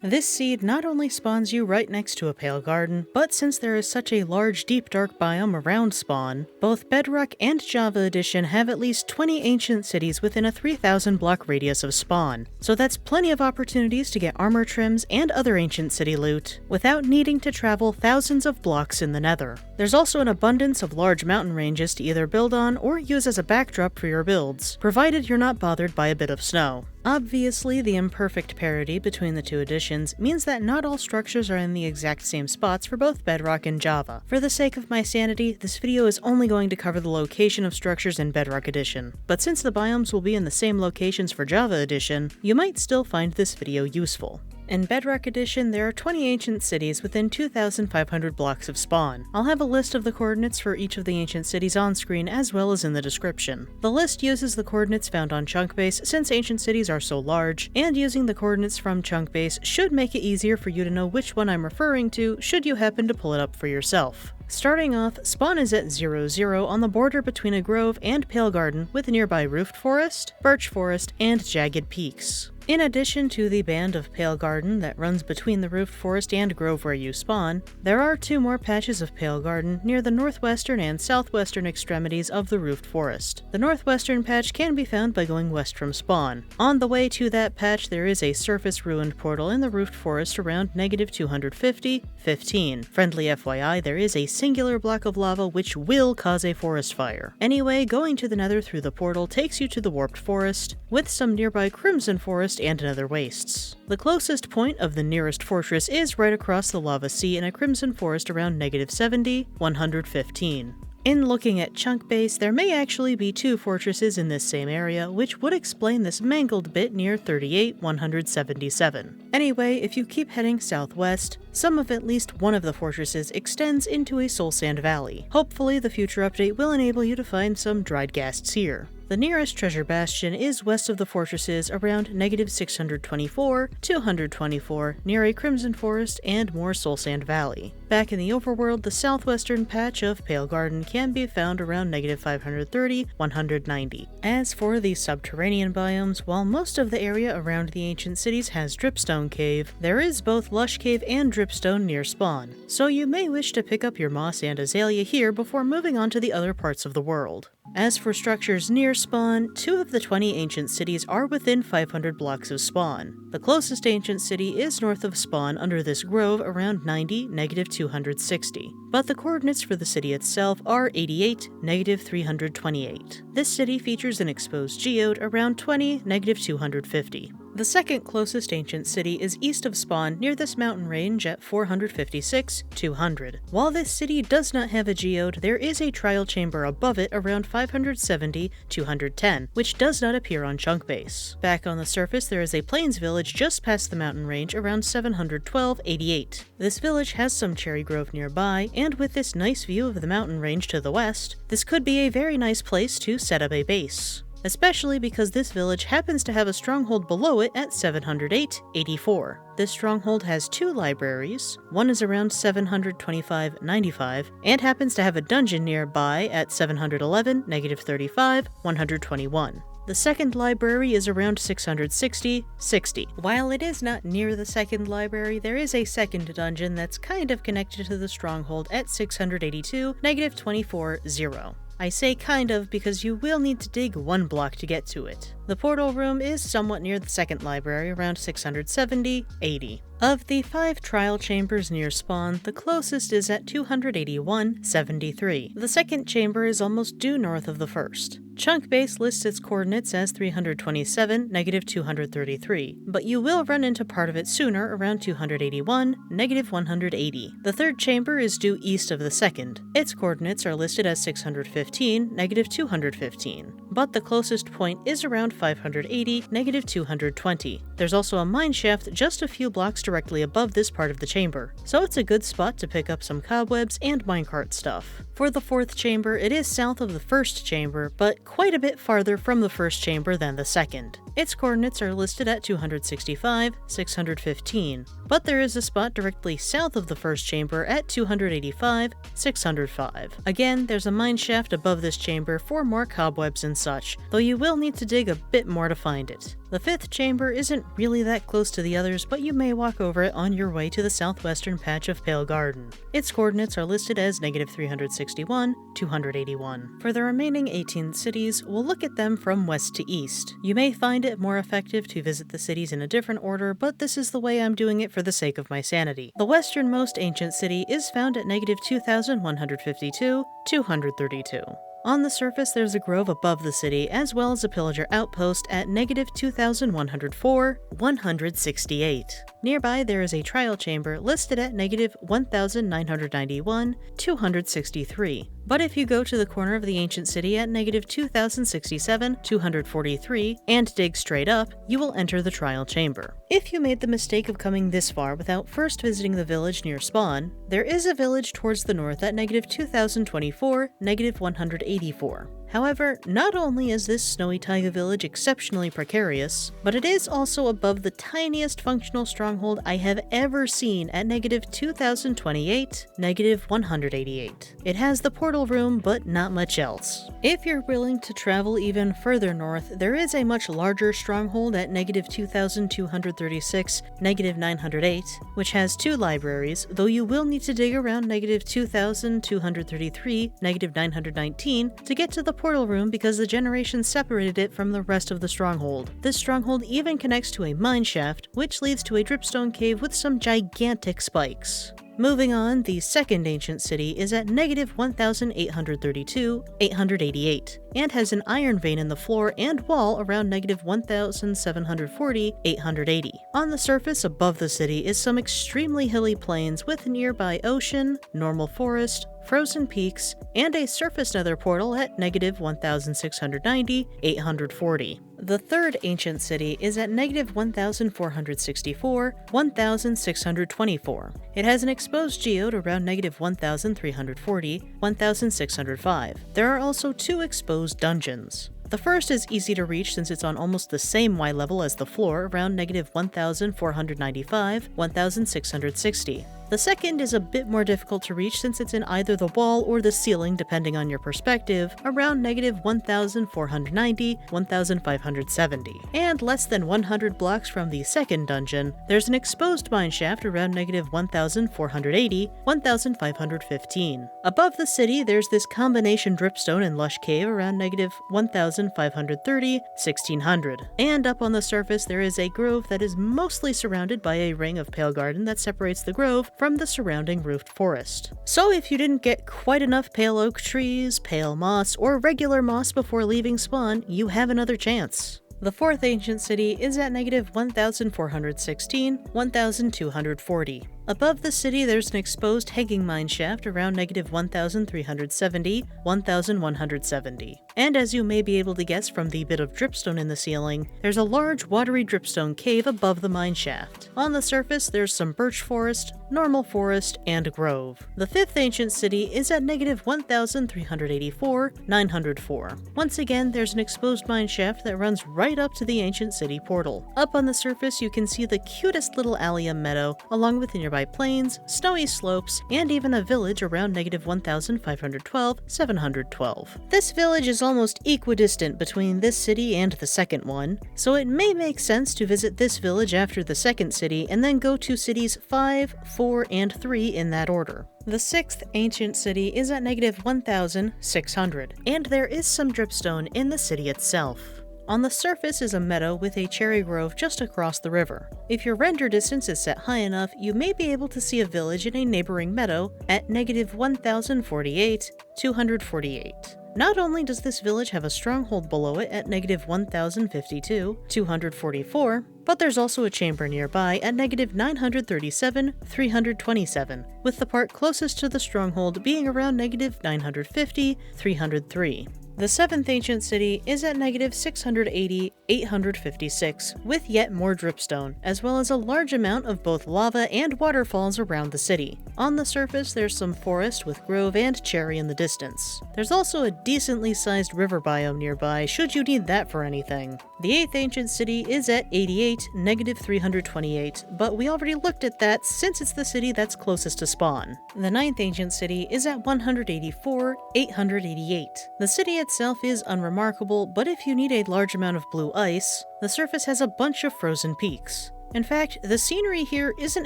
This seed not only spawns you right next to a pale garden, but since there is such a large deep dark biome around spawn, both Bedrock and Java Edition have at least 20 ancient cities within a 3,000 block radius of spawn, so that's plenty of opportunities to get armor trims and other ancient city loot, without needing to travel thousands of blocks in the nether. There's also an abundance of large mountain ranges to either build on or use as a backdrop for your builds, provided you're not bothered by a bit of snow. Obviously, the imperfect parity between the two editions means that not all structures are in the exact same spots for both Bedrock and Java. For the sake of my sanity, this video is only going to cover the location of structures in Bedrock Edition, but since the biomes will be in the same locations for Java Edition, you might still find this video useful. In Bedrock Edition, there are 20 ancient cities within 2,500 blocks of spawn. I'll have a list of the coordinates for each of the ancient cities on screen as well as in the description. The list uses the coordinates found on ChunkBase since ancient cities are so large, and using the coordinates from ChunkBase should make it easier for you to know which one I'm referring to should you happen to pull it up for yourself. Starting off, spawn is at 0-0 on the border between a grove and pale garden with nearby roofed forest, birch forest, and jagged peaks. In addition to the band of pale garden that runs between the roofed forest and grove where you spawn, there are two more patches of pale garden near the northwestern and southwestern extremities of the roofed forest. The northwestern patch can be found by going west from spawn. On the way to that patch, there is a surface ruined portal in the roofed forest around -250-15. Friendly FYI, there is a singular block of lava which will cause a forest fire. Anyway, going to the nether through the portal takes you to the warped forest, with some nearby crimson forest and nether wastes. The closest point of the nearest fortress is right across the lava sea in a crimson forest around -70-115. In looking at ChunkBase, there may actually be two fortresses in this same area, which would explain this mangled bit near 38-177. Anyway, if you keep heading southwest, some of at least one of the fortresses extends into a soul sand valley. Hopefully the future update will enable you to find some dried ghasts here. The nearest treasure bastion is west of the fortresses around -624-224 near a crimson forest and more soul sand valley. Back in the overworld, the southwestern patch of pale garden can be found around -530-190. As for the subterranean biomes, while most of the area around the ancient cities has dripstone cave, there is both lush cave and dripstone near spawn, so you may wish to pick up your moss and azalea here before moving on to the other parts of the world. As for structures near spawn, 2 of the 20 ancient cities are within 500 blocks of spawn. The closest ancient city is north of spawn under this grove around 90-260, but the coordinates for the city itself are 88-328. This city features an exposed geode around 20-250. The second closest ancient city is east of spawn near this mountain range at 456-200. While this city does not have a geode, there is a trial chamber above it around 570-210, which does not appear on ChunkBase. Back on the surface, there is a plains village just past the mountain range around 712-88. This village has some cherry grove nearby, and with this nice view of the mountain range to the west, this could be a very nice place to set up a base. Especially because this village happens to have a stronghold below it at 708-84. This stronghold has 2 libraries, one is around 725-95, and happens to have a dungeon nearby at 711-35-121. The second library is around 660-60. While it is not near the second library, there is a second dungeon that's kind of connected to the stronghold at 682-24-0. I say kind of because you will need to dig 1 block to get to it. The portal room is somewhat near the second library, around 670-80. Of the 5 trial chambers near spawn, the closest is at 281-73. The second chamber is almost due north of the first. ChunkBase lists its coordinates as 327-233, but you will run into part of it sooner around 281-180. The third chamber is due east of the second. Its coordinates are listed as 615-215, but the closest point is around 580-220. There's also a mine shaft just a few blocks directly above this part of the chamber, so it's a good spot to pick up some cobwebs and minecart stuff. For the fourth chamber, it is south of the first chamber, but quite a bit farther from the first chamber than the second. Its coordinates are listed at 265-615, but there is a spot directly south of the first chamber at 285-605. Again, there's a mine shaft above this chamber for more cobwebs and such, though you will need to dig a bit more to find it. The 5th chamber isn't really that close to the others, but you may walk over it on your way to the southwestern patch of Pale Garden. Its coordinates are listed as -361, 281. For the remaining 18 cities, we'll look at them from west to east. You may find it more effective to visit the cities in a different order, but this is the way I'm doing it for the sake of my sanity. The westernmost ancient city is found at -2152, 232. On the surface, there's a grove above the city, as well as a pillager outpost at -2104, 168. Nearby, there is a trial chamber listed at -1991, 263. But if you go to the corner of the ancient city at -2067, 243, and dig straight up, you will enter the trial chamber. If you made the mistake of coming this far without first visiting the village near spawn, there is a village towards the north at -2024, -184. However, not only is this snowy taiga village exceptionally precarious, but it is also above the tiniest functional stronghold I have ever seen at -2028, -188. It has the portal room, but not much else. If you're willing to travel even further north, there is a much larger stronghold at -2236, -908, which has 2 libraries, though you will need to dig around -2233, -919 to get to the portal room because the generation separated it from the rest of the stronghold. This stronghold even connects to a mine shaft, which leads to a dripstone cave with some gigantic spikes. Moving on, the 2nd ancient city is at -1832, 888, and has an iron vein in the floor and wall around -1740, 880. On the surface above the city is some extremely hilly plains with nearby ocean, normal forest, frozen peaks, and a surface nether portal at -1690, 840. The 3rd ancient city is at -1464, 1624. It has an exposed geode around -1340, 1605. There are also 2 exposed dungeons. The first is easy to reach since it's on almost the same Y level as the floor, around -1495, 1660. The second is a bit more difficult to reach since it's in either the wall or the ceiling depending on your perspective, around -1490, 1570. And less than 100 blocks from the second dungeon, there's an exposed mineshaft around -1480, 1515. Above the city, there's this combination dripstone and lush cave around -1530, 1600. And up on the surface, there is a grove that is mostly surrounded by a ring of pale garden that separates the grove from the surrounding roofed forest. So if you didn't get quite enough pale oak trees, pale moss, or regular moss before leaving spawn, you have another chance. The 4th ancient city is at -1416, 1240. Above the city, there's an exposed hanging mine shaft around -1370, 1170. And as you may be able to guess from the bit of dripstone in the ceiling, there's a large watery dripstone cave above the mine shaft. On the surface, there's some birch forest, normal forest, and grove. The 5th ancient city is at -1384, 904. Once again, there's an exposed mine shaft that runs right up to the ancient city portal. Up on the surface, you can see the cutest little allium meadow, along with the nearby plains, snowy slopes, and even a village around -1512, 712. This village is almost equidistant between this city and the second one, so it may make sense to visit this village after the second city and then go to cities 5, 4, and 3 in that order. The 6th ancient city is at -1600, and there is some dripstone in the city itself. On the surface is a meadow with a cherry grove just across the river. If your render distance is set high enough, you may be able to see a village in a neighboring meadow at -1048, 248. Not only does this village have a stronghold below it at -1052, 244, but there's also a chamber nearby at -937, 327, with the part closest to the stronghold being around -950, 303. The 7th ancient city is at -680, 856, with yet more dripstone, as well as a large amount of both lava and waterfalls around the city. On the surface, there's some forest with grove and cherry in the distance. There's also a decently sized river biome nearby, should you need that for anything. The 8th ancient city is at 88, -328, but we already looked at that since it's the city that's closest to spawn. The 9th ancient city is at 184, 888. The city itself is unremarkable, but if you need a large amount of blue ice, the surface has a bunch of frozen peaks. In fact, the scenery here isn't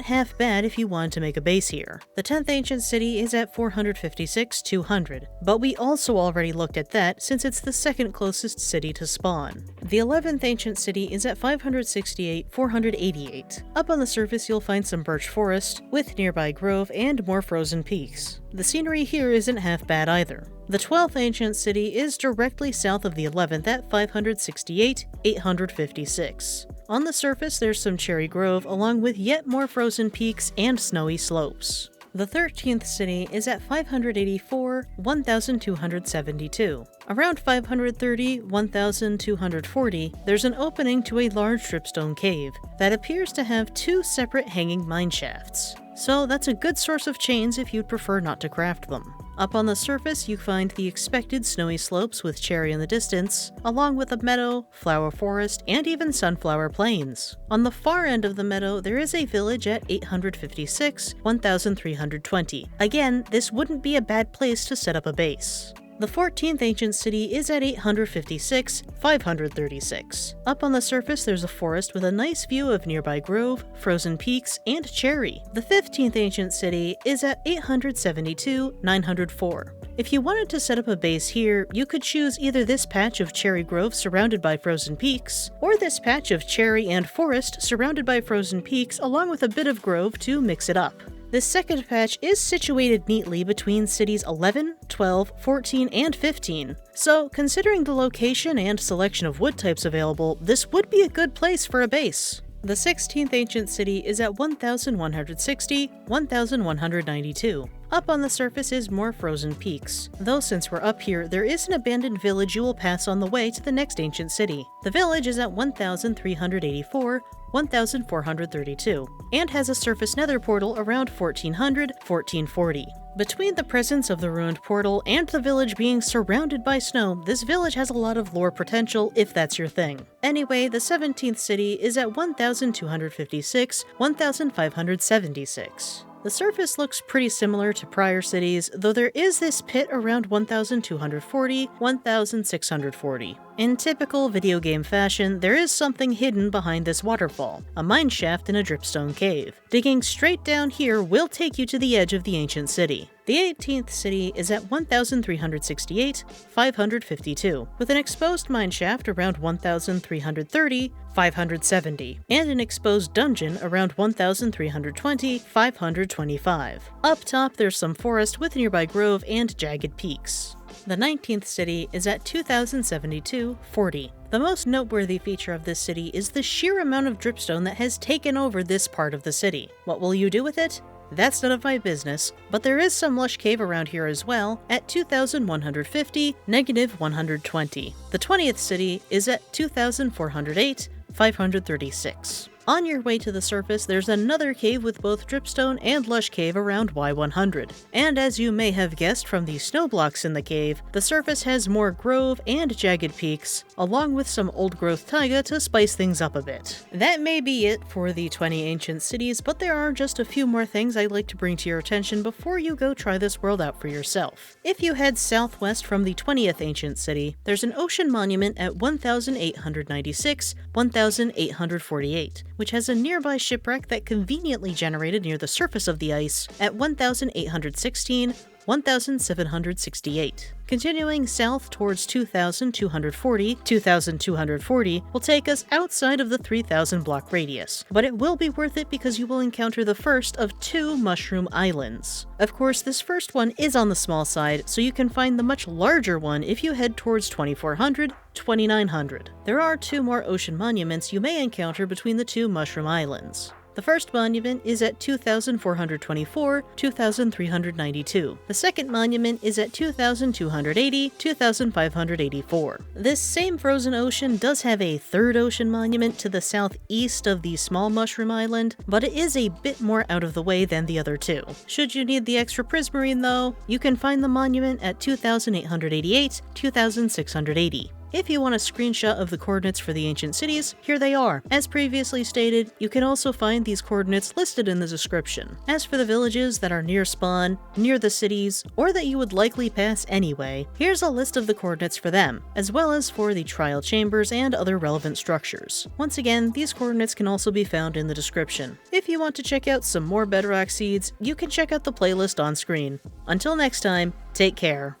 half bad if you wanted to make a base here. The 10th ancient city is at 456,200, but we also already looked at that since it's the second closest city to spawn. The 11th ancient city is at 568,488. Up on the surface you'll find some birch forest, with nearby grove and more frozen peaks. The scenery here isn't half bad either. The 12th ancient city is directly south of the 11th at 568,856. On the surface there's some cherry grove along with yet more frozen peaks and snowy slopes. The 13th city is at 584,1,272. Around 530,1,240, there's an opening to a large dripstone cave that appears to have two separate hanging mine shafts. So that's a good source of chains if you'd prefer not to craft them. Up on the surface you find the expected snowy slopes with cherry in the distance, along with a meadow, flower forest, and even sunflower plains. On the far end of the meadow there is a village at 856,1,320. Again, this wouldn't be a bad place to set up a base. The 14th ancient city is at 856,536. Up on the surface there's a forest with a nice view of nearby grove, frozen peaks, and cherry. The 15th ancient city is at 872,904. If you wanted to set up a base here, you could choose either this patch of cherry grove surrounded by frozen peaks, or this patch of cherry and forest surrounded by frozen peaks along with a bit of grove to mix it up. This second patch is situated neatly between cities 11, 12, 14, and 15, so considering the location and selection of wood types available, this would be a good place for a base. The 16th ancient city is at 1,160,1,192. Up on the surface is more frozen peaks, though since we're up here, there is an abandoned village you will pass on the way to the next ancient city. The village is at 1,384,1,432, and has a surface nether portal around 1400-1440. Between the presence of the ruined portal and the village being surrounded by snow, this village has a lot of lore potential if that's your thing. Anyway, the 17th city is at 1,256,1,576. The surface looks pretty similar to prior cities, though there is this pit around 1,240-1,640. In typical video game fashion, there is something hidden behind this waterfall, a mine shaft in a dripstone cave. Digging straight down here will take you to the edge of the ancient city. The 18th city is at 1,368,552, with an exposed mine shaft around 1,330,570, and an exposed dungeon around 1,320,525. Up top there's some forest with nearby grove and jagged peaks. The 19th city is at 2,072,40. The most noteworthy feature of this city is the sheer amount of dripstone that has taken over this part of the city. What will you do with it? That's none of my business, but there is some lush cave around here as well at 2,150-120. The 20th city is at 2,408,536. On your way to the surface, there's another cave with both dripstone and lush cave around Y100. And as you may have guessed from the snow blocks in the cave, the surface has more grove and jagged peaks, along with some old growth taiga to spice things up a bit. That may be it for the 20 ancient cities, but there are just a few more things I'd like to bring to your attention before you go try this world out for yourself. If you head southwest from the 20th ancient city, there's an ocean monument at 1,896-1,848. Which has a nearby shipwreck that conveniently generated near the surface of the ice at 1,816-1,768. Continuing south towards 2,240 will take us outside of the 3,000 block radius, but it will be worth it because you will encounter the first of two mushroom islands. Of course, this first one is on the small side, so you can find the much larger one if you head towards 2,400-2,900. There are two more ocean monuments you may encounter between the two mushroom islands. The first monument is at 2,424-2,392. The second monument is at 2,280-2,584. This same frozen ocean does have a third ocean monument to the southeast of the small mushroom island, but it is a bit more out of the way than the other two. Should you need the extra prismarine though, you can find the monument at 2,888-2,680. If you want a screenshot of the coordinates for the ancient cities, here they are. As previously stated, you can also find these coordinates listed in the description. As for the villages that are near spawn, near the cities, or that you would likely pass anyway, here's a list of the coordinates for them, as well as for the trial chambers and other relevant structures. Once again, these coordinates can also be found in the description. If you want to check out some more Bedrock seeds, you can check out the playlist on screen. Until next time, take care.